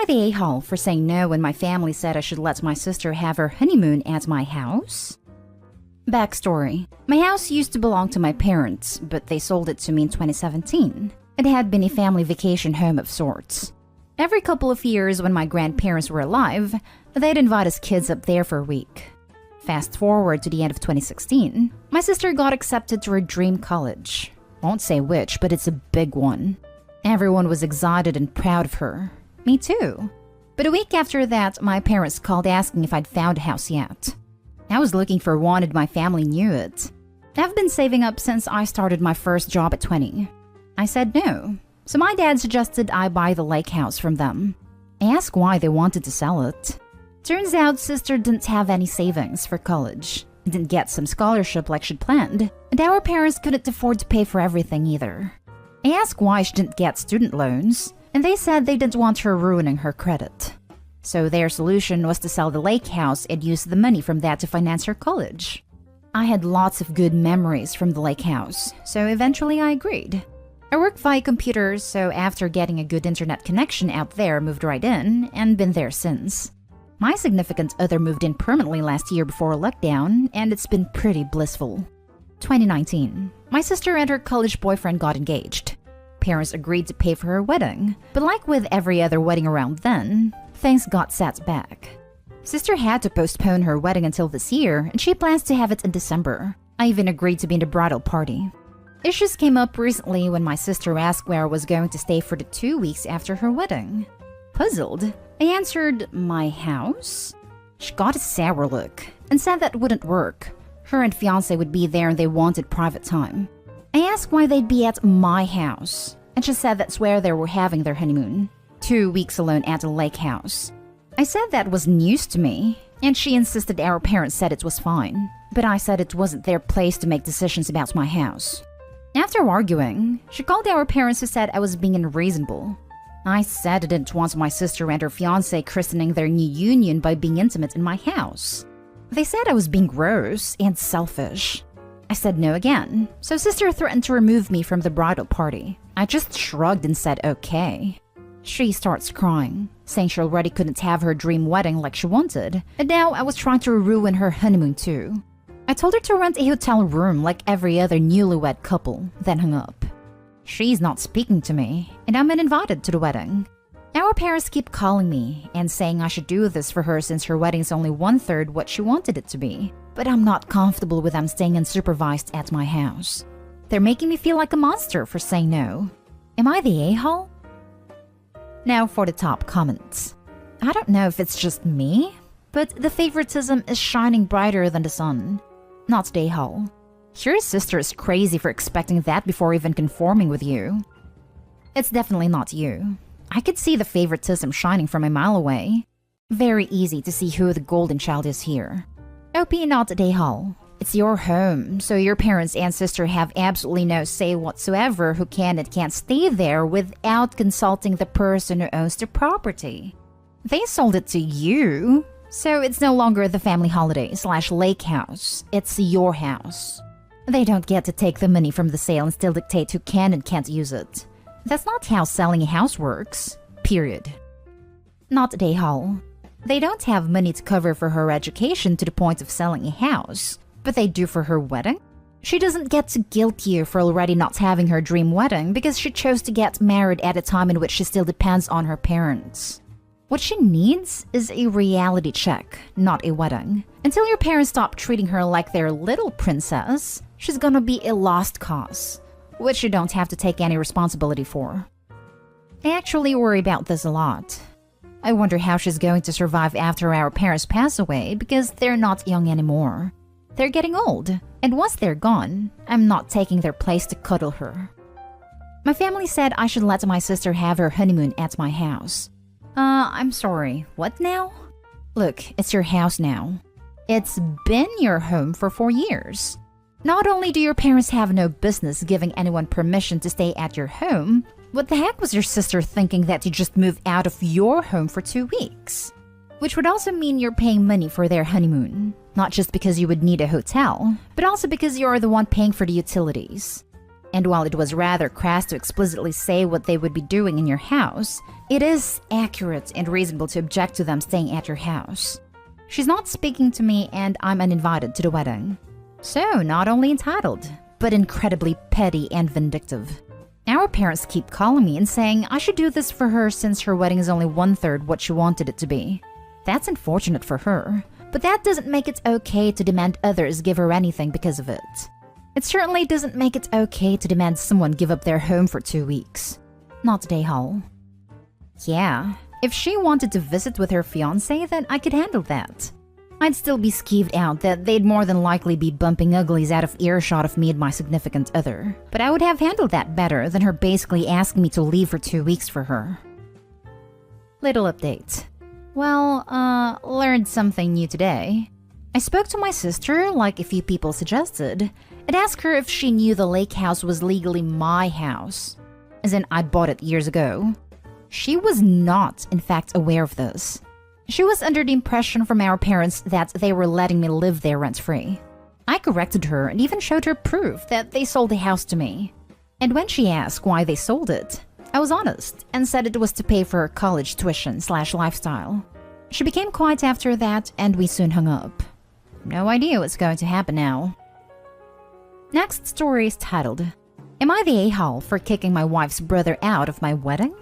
I the a-hole for saying no when my family said I should let my sister have her honeymoon at my house? Backstory. My house used to belong to my parents, but they sold it to me in 2017. It had been a family vacation home of sorts. Every couple of years when my grandparents were alive, they'd invite us kids up there for a week. Fast forward to the end of 2016, my sister got accepted to her dream college. Won't say which, but it's a big one. Everyone was excited and proud of her. Me too. But a week after that, my parents called asking if I'd found a house yet. I was looking for one and my family knew it. I've been saving up since I started my first job at 20. I said no, so my dad suggested I buy the lake house from them. I asked why they wanted to sell it. Turns out sister didn't have any savings for college, didn't get some scholarship like she'd planned, and our parents couldn't afford to pay for everything either. I asked why she didn't get student loans, and they said they didn't want her ruining her credit. So their solution was to sell the lake house and use the money from that to finance her college. I had lots of good memories from the lake house, so eventually I agreed. I work via computers, so after getting a good internet connection out there, moved right in and been there since. My significant other moved in permanently last year before lockdown, and it's been pretty blissful. 2019. My sister and her college boyfriend got engaged. Parents agreed to pay for her wedding, but like with every other wedding around then, things got set back. Sister had to postpone her wedding until this year, and she plans to have it in December. I even agreed to be in the bridal party. Issues came up recently when my sister asked where I was going to stay for the 2 weeks after her wedding. Puzzled, I answered, my house? She got a sour look and said that wouldn't work. Her and fiancé would be there and they wanted private time. I asked why they'd be at my house, and she said that's where they were having their honeymoon. 2 weeks alone at a lake house. I said that was news to me, and she insisted our parents said it was fine, but I said it wasn't their place to make decisions about my house. After arguing, she called our parents who said I was being unreasonable. I said I didn't want my sister and her fiancé christening their new union by being intimate in my house. They said I was being gross and selfish. I said no again, so sister threatened to remove me from the bridal party. I just shrugged and said okay. She starts crying, saying she already couldn't have her dream wedding like she wanted, and now I was trying to ruin her honeymoon too. I told her to rent a hotel room like every other newlywed couple, then hung up. She's not speaking to me, and I'm uninvited to the wedding. Our parents keep calling me and saying I should do this for her since her wedding's only 1/3 what she wanted it to be. But I'm not comfortable with them staying unsupervised at my house. They're making me feel like a monster for saying no. Am I the a-hole? Now for the top comments. I don't know if it's just me, but the favoritism is shining brighter than the sun. Not the a-hole. Your sister is crazy for expecting that before even conforming with you. It's definitely not you. I could see the favoritism shining from a mile away. Very easy to see who the golden child is here. OP not the a-hole. It's your home, so your parents and sister have absolutely no say whatsoever who can and can't stay there without consulting the person who owns the property. They sold it to you, so it's no longer the family holiday / lake house. It's your house. They don't get to take the money from the sale and still dictate who can and can't use it. That's not how selling a house works. Period. Not the a-hole. They don't have money to cover for her education to the point of selling a house, but they do for her wedding? She doesn't get to guilt you for already not having her dream wedding because she chose to get married at a time in which she still depends on her parents. What she needs is a reality check, not a wedding. Until your parents stop treating her like their little princess, she's gonna be a lost cause, which you don't have to take any responsibility for. I actually worry about this a lot. I wonder how she's going to survive after our parents pass away because they're not young anymore. They're getting old, and once they're gone, I'm not taking their place to cuddle her. My family said I should let my sister have her honeymoon at my house. I'm sorry, what now? Look, it's your house now. It's been your home for 4 years. Not only do your parents have no business giving anyone permission to stay at your home, what the heck was your sister thinking that you just moved out of your home for 2 weeks? Which would also mean you're paying money for their honeymoon. Not just because you would need a hotel, but also because you're the one paying for the utilities. And while it was rather crass to explicitly say what they would be doing in your house, it is accurate and reasonable to object to them staying at your house. She's not speaking to me and I'm uninvited to the wedding. So, not only entitled, but incredibly petty and vindictive. Our parents keep calling me and saying I should do this for her since her wedding is only 1/3 what she wanted it to be. That's unfortunate for her, but that doesn't make it okay to demand others give her anything because of it. It certainly doesn't make it okay to demand someone give up their home for 2 weeks. Not today, Hall. Yeah, if she wanted to visit with her fiancé, then I could handle that. I'd still be skeeved out that they'd more than likely be bumping uglies out of earshot of me and my significant other. But I would have handled that better than her basically asking me to leave for 2 weeks for her. Little update. Well, learned something new today. I spoke to my sister, like a few people suggested, and asked her if she knew the lake house was legally my house. As in, I bought it years ago. She was not, in fact, aware of this. She was under the impression from our parents that they were letting me live there rent-free. I corrected her and even showed her proof that they sold the house to me. And when she asked why they sold it, I was honest and said it was to pay for her college tuition/lifestyle. She became quiet after that and we soon hung up. No idea what's going to happen now. Next story is titled, Am I the a-hole for kicking my wife's brother out of my wedding?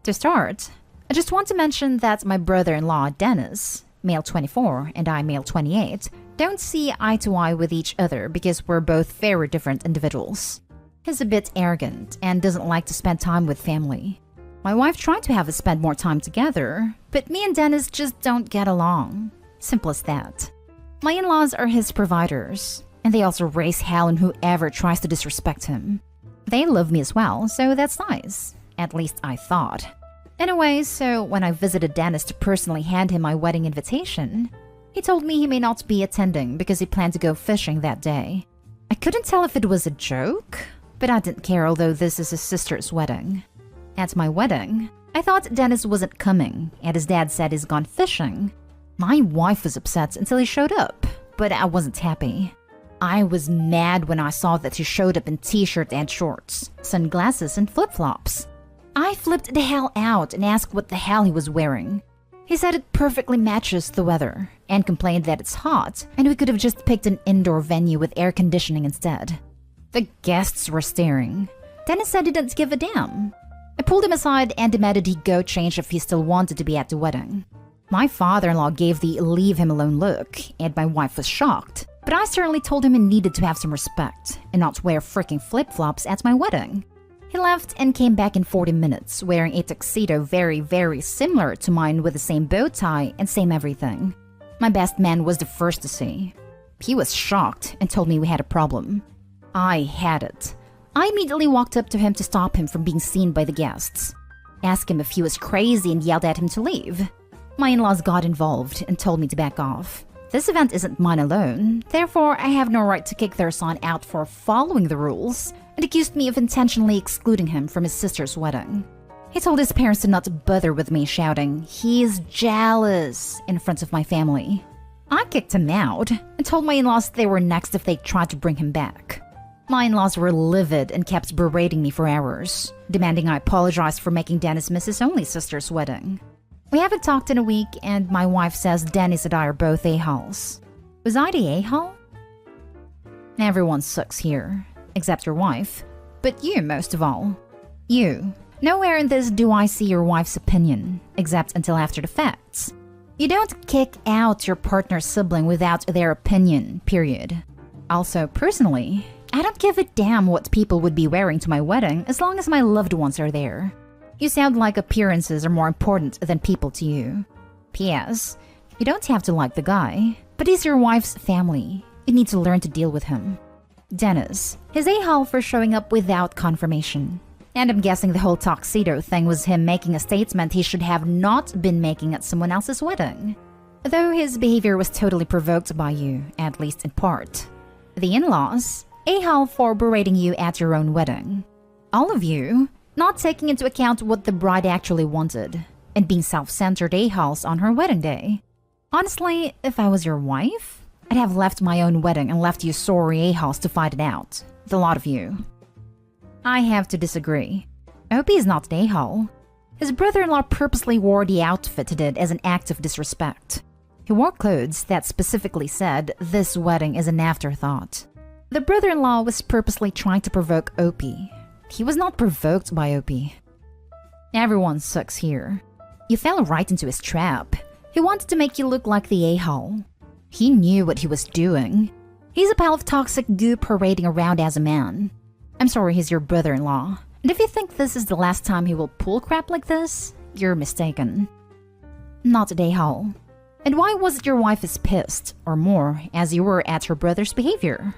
To start, I just want to mention that my brother-in-law Dennis, male 24 and I male 28, don't see eye to eye with each other because we're both very different individuals. He's a bit arrogant and doesn't like to spend time with family. My wife tried to have us spend more time together, but me and Dennis just don't get along. Simple as that. My in-laws are his providers, and they also raise hell on whoever tries to disrespect him. They love me as well, so that's nice. At least I thought. Anyway, so when I visited Dennis to personally hand him my wedding invitation, he told me he may not be attending because he planned to go fishing that day. I couldn't tell if it was a joke, but I didn't care, although this is his sister's wedding. At my wedding, I thought Dennis wasn't coming, and his dad said he's gone fishing. My wife was upset until he showed up, but I wasn't happy. I was mad when I saw that he showed up in t-shirt and shorts, sunglasses and flip-flops. I flipped the hell out and asked what the hell he was wearing. He said it perfectly matches the weather, and complained that it's hot and we could have just picked an indoor venue with air conditioning instead. The guests were staring. Dennis said he didn't give a damn. I pulled him aside and demanded he go change if he still wanted to be at the wedding. My father-in-law gave the leave him alone look, and my wife was shocked. But I certainly told him he needed to have some respect and not wear freaking flip-flops at my wedding. He left and came back in 40 minutes wearing a tuxedo very, very similar to mine with the same bow tie and same everything. My best man was the first to see. He was shocked and told me we had a problem. I had it. I immediately walked up to him to stop him from being seen by the guests. Asked him if he was crazy and yelled at him to leave. My in-laws got involved and told me to back off. This event isn't mine alone, therefore I have no right to kick their son out for following the rules, and accused me of intentionally excluding him from his sister's wedding. He told his parents to not bother with me, shouting, "He's jealous," in front of my family. I kicked him out and told my in-laws they were next if they tried to bring him back. My in-laws were livid and kept berating me for hours, demanding I apologize for making Dennis miss his only sister's wedding. We haven't talked in a week, and my wife says Dennis and I are both a-holes. Was I the a-hole? Everyone sucks here, except your wife. But you, most of all. You. Nowhere in this do I see your wife's opinion, except until after the facts. You don't kick out your partner's sibling without their opinion, period. Also, personally, I don't give a damn what people would be wearing to my wedding as long as my loved ones are there. You sound like appearances are more important than people to you. P.S. You don't have to like the guy, but he's your wife's family. You need to learn to deal with him. Dennis, he's a-hole for showing up without confirmation. And I'm guessing the whole tuxedo thing was him making a statement he should have not been making at someone else's wedding. Though his behavior was totally provoked by you, at least in part. The in-laws, a-hole for berating you at your own wedding. All of you, not taking into account what the bride actually wanted, and being self-centered a-holes on her wedding day. Honestly, if I was your wife, I'd have left my own wedding and left you sorry a-holes to fight it out. The lot of you. I have to disagree. Opie is not an a-hole. His brother-in-law purposely wore the outfit he did as an act of disrespect. He wore clothes that specifically said, "This wedding is an afterthought." The brother-in-law was purposely trying to provoke Opie. He was not provoked by Opie. Everyone sucks here. You fell right into his trap. He wanted to make you look like the a-hole. He knew what he was doing. He's a pile of toxic goo parading around as a man. I'm sorry he's your brother-in-law. And if you think this is the last time he will pull crap like this, you're mistaken. Not an a-hole. And why was it your wife is pissed, or more, as you were at her brother's behavior?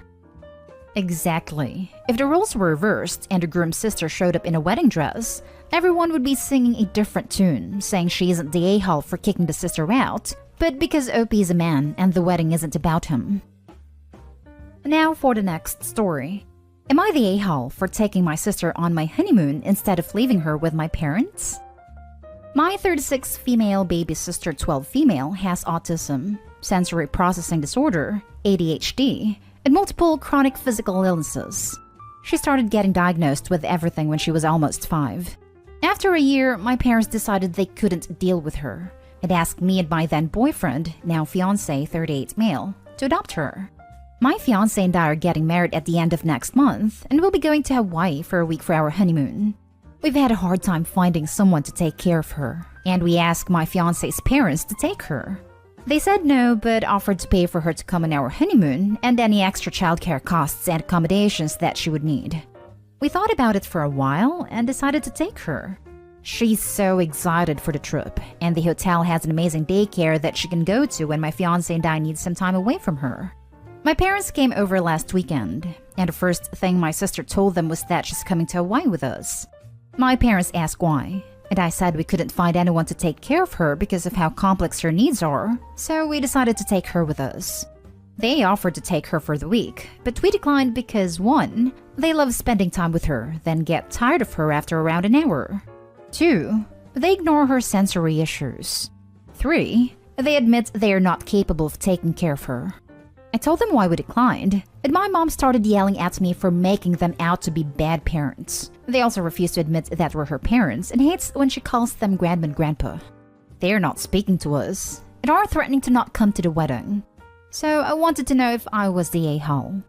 Exactly. If the roles were reversed and the groom's sister showed up in a wedding dress, everyone would be singing a different tune, saying she isn't the a-hole for kicking the sister out, but because Opie is a man and the wedding isn't about him. Now for the next story. Am I the a-hole for taking my sister on my honeymoon instead of leaving her with my parents? My 36 female baby sister 12 female has autism, sensory processing disorder, ADHD, and multiple chronic physical illnesses. She started getting diagnosed with everything when she was almost 5. After a year, my parents decided they couldn't deal with her and asked me and my then boyfriend, now fiancé 38 male, to adopt her. My fiancé and I are getting married at the end of next month and we'll be going to Hawaii for a week for our honeymoon. We've had a hard time finding someone to take care of her, and we asked my fiancé's parents to take her. They said no, but offered to pay for her to come on our honeymoon and any extra childcare costs and accommodations that she would need. We thought about it for a while and decided to take her. She's so excited for the trip, and the hotel has an amazing daycare that she can go to when my fiancé and I need some time away from her. My parents came over last weekend, and the first thing my sister told them was that she's coming to Hawaii with us. My parents asked why, and I said we couldn't find anyone to take care of her because of how complex her needs are, so we decided to take her with us. They offered to take her for the week, but we declined because 1. They love spending time with her, then get tired of her after around an hour. 2. They ignore her sensory issues. 3. They admit they are not capable of taking care of her. I told them why we declined, and my mom started yelling at me for making them out to be bad parents. They also refused to admit that we're her parents and hates when she calls them grandma and grandpa. They are not speaking to us and are threatening to not come to the wedding. So I wanted to know if I was the a-hole.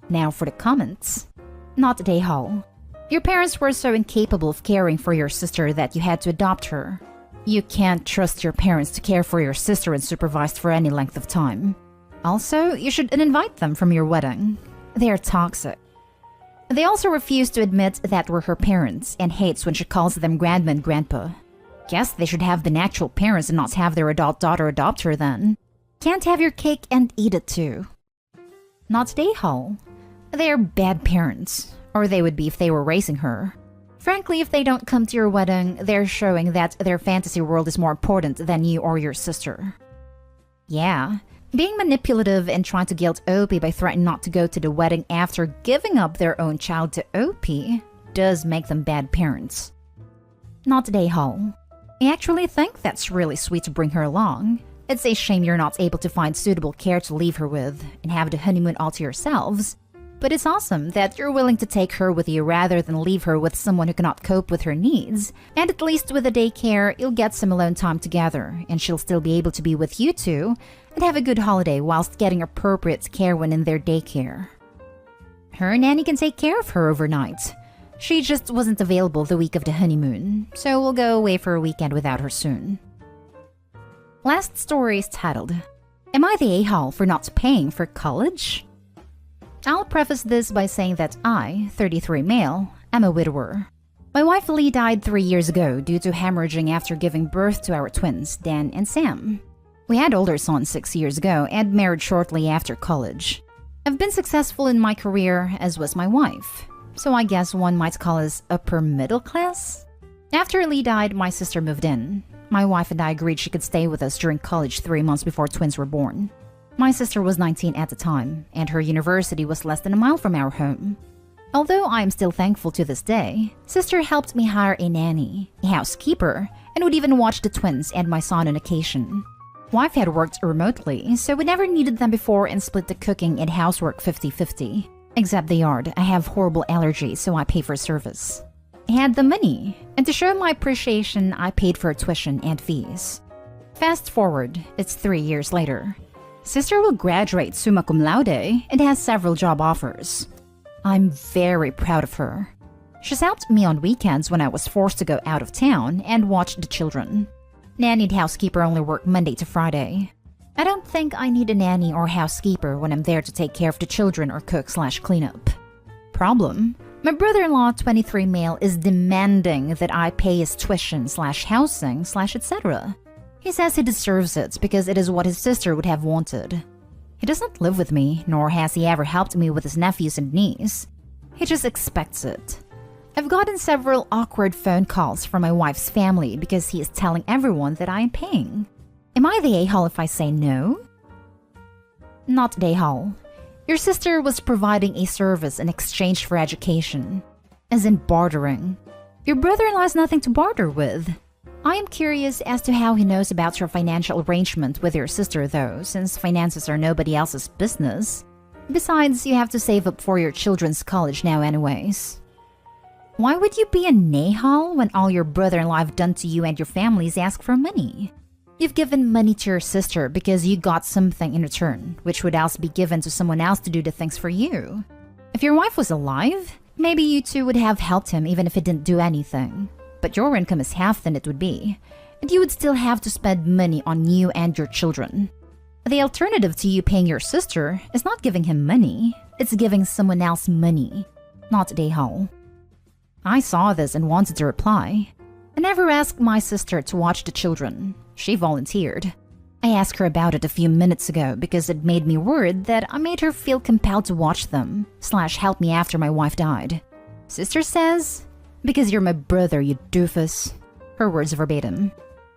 Now for the comments. Not the a-hole. Your parents were so incapable of caring for your sister that you had to adopt her. You can't trust your parents to care for your sister unsupervised for any length of time. Also, you should uninvite them from your wedding. They are toxic. They also refuse to admit that we're her parents and hates when she calls them grandma and grandpa. Guess they should have been actual parents and not have their adult daughter adopt her then. Can't have your cake and eat it too. Not the a-hole. They are bad parents, or they would be if they were raising her. Frankly, if they don't come to your wedding, they're showing that their fantasy world is more important than you or your sister. Yeah. Being manipulative and trying to guilt Opie by threatening not to go to the wedding after giving up their own child to Opie does make them bad parents. Not the a-hole. I actually think that's really sweet to bring her along. It's a shame you're not able to find suitable care to leave her with and have the honeymoon all to yourselves. But it's awesome that you're willing to take her with you rather than leave her with someone who cannot cope with her needs. And at least with the daycare, you'll get some alone time together, and she'll still be able to be with you two and have a good holiday whilst getting appropriate care when in their daycare. Her nanny can take care of her overnight. She just wasn't available the week of the honeymoon, so we'll go away for a weekend without her soon. Last story is titled, Am I the a-hole for not paying for college? I'll preface this by saying that I, 33 male, am a widower. My wife Lee died 3 years ago due to hemorrhaging after giving birth to our twins, Dan and Sam. We had older sons 6 years ago and married shortly after college. I've been successful in my career, as was my wife, so I guess one might call us upper middle class. After Lee died, my sister moved in. My wife and I agreed she could stay with us during college 3 months before twins were born. My sister was 19 at the time, and her university was less than a mile from our home. Although I am still thankful to this day, sister helped me hire a nanny, a housekeeper, and would even watch the twins and my son on occasion. Wife had worked remotely, so we never needed them before and split the cooking and housework 50-50. Except the yard, I have horrible allergies, so I pay for service. I had the money, and to show my appreciation, I paid for tuition and fees. Fast forward, it's 3 years later. Sister will graduate summa cum laude and has several job offers. I'm very proud of her. She's helped me on weekends when I was forced to go out of town and watch the children. Nanny and housekeeper only work Monday to Friday. I don't think I need a nanny or housekeeper when I'm there to take care of the children or cook/clean up. Problem? My brother-in-law, 23 male, is demanding that I pay his tuition/housing/etc. He says he deserves it because it is what his sister would have wanted. He doesn't live with me, nor has he ever helped me with his nephews and niece. He just expects it. I've gotten several awkward phone calls from my wife's family because he is telling everyone that I am paying. Am I the a-hole if I say no? Not the a-hole. Your sister was providing a service in exchange for education, as in bartering. Your brother-in-law has nothing to barter with. I am curious as to how he knows about your financial arrangement with your sister though, since finances are nobody else's business. Besides, you have to save up for your children's college now anyways. Why would you be a a-hole when all your brother-in-law have done to you and your family is ask for money? You've given money to your sister because you got something in return, which would else be given to someone else to do the things for you. If your wife was alive, maybe you two would have helped him even if he didn't do anything. But your income is half than it would be, and you would still have to spend money on you and your children. The alternative to you paying your sister is not giving him money, it's giving someone else money, not a hole. I saw this and wanted to reply. I never asked my sister to watch the children. She volunteered. I asked her about it a few minutes ago because it made me worried that I made her feel compelled to watch them/help me after my wife died. Sister says, "Because you're my brother, you doofus." Her words verbatim.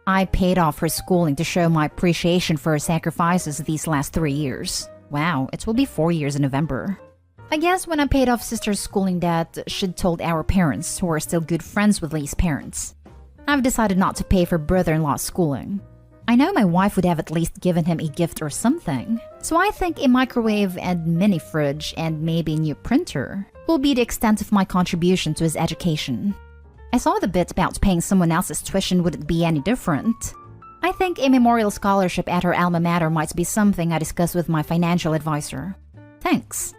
I paid off her schooling to show my appreciation for her sacrifices these last 3 years. Wow, it will be 4 years in November. I guess when I paid off sister's schooling debt, she'd told our parents, who are still good friends with Lee's parents. I've decided not to pay for brother-in-law's schooling. I know my wife would have at least given him a gift or something, so I think a microwave and mini fridge and maybe a new printer will be the extent of my contribution to his education. I saw the bit about paying someone else's tuition wouldn't be any different. I think a memorial scholarship at her alma mater might be something I discuss with my financial advisor. Thanks.